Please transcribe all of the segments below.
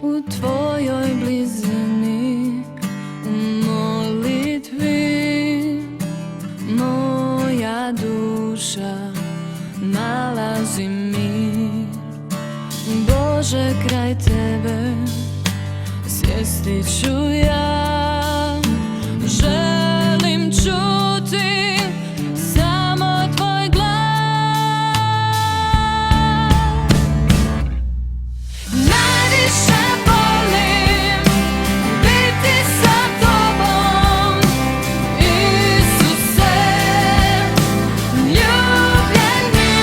u tvojoj blizini, u molitvi moja duša nalazi mir. Bože, kraj tebe sjesti ću ja, želim čuti samo tvoj glas. Najviše volim biti sa tobom, Isuse, ljubljeni.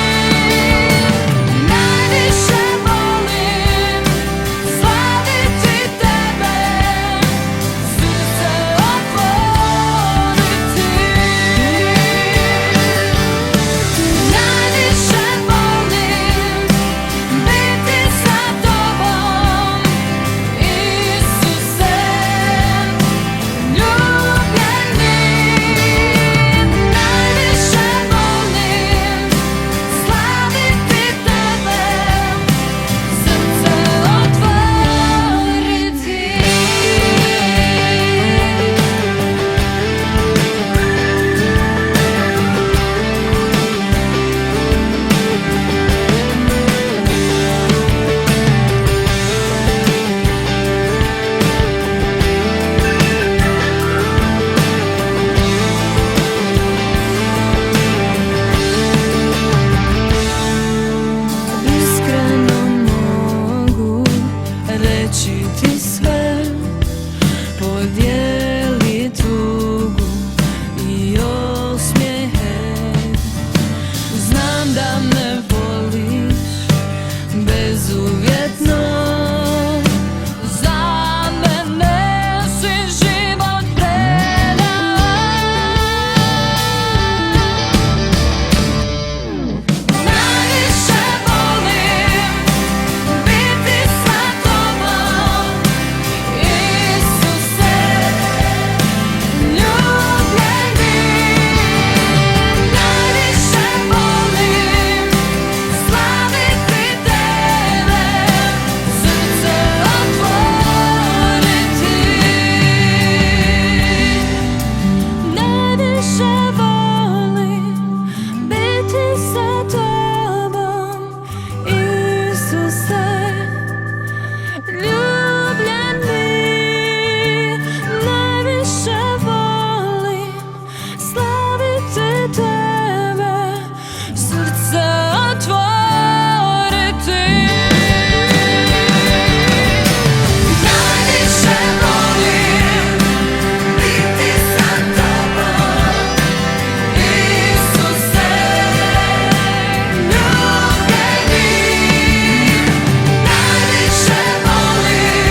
Najviše volim slaviti tebe, srce otvoriti. Najviše volim biti sa tobom, Isuse, ljubljeni. Najviše volim slaviti tebe, srce otvoriti. Iskreno mogu reći ti sve, podijeli tugu i osmijehe. Znam da me voliš bezuvjetno, za mene si život predao. Najviše volim biti sa tobom, Isuse, ljubljeni. Najviše volim slaviti tebe, srce otvoriti. Najviše volim biti sa tobom, Isuse, ljubljeni. Najviše volim slaviti tebe, srce otvoriti. Najviše volim biti sa tobom, Isuse, ljubljeni. Najviše volim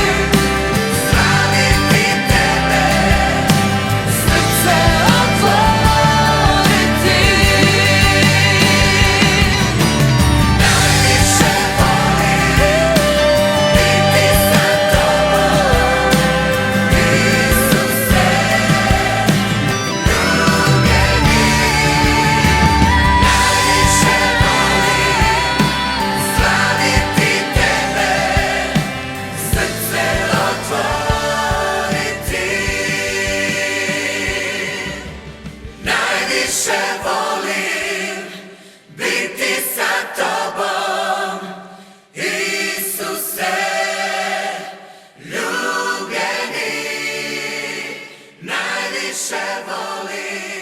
slaviti tebe, srce otvoriti. Najviše volim biti sa tobom, Isuse, ljubljeni. Najviše volim slaviti tebe, srce otvoriti. Najviše volim biti sa tobom, Isuse, ljubljeni. Najviše volim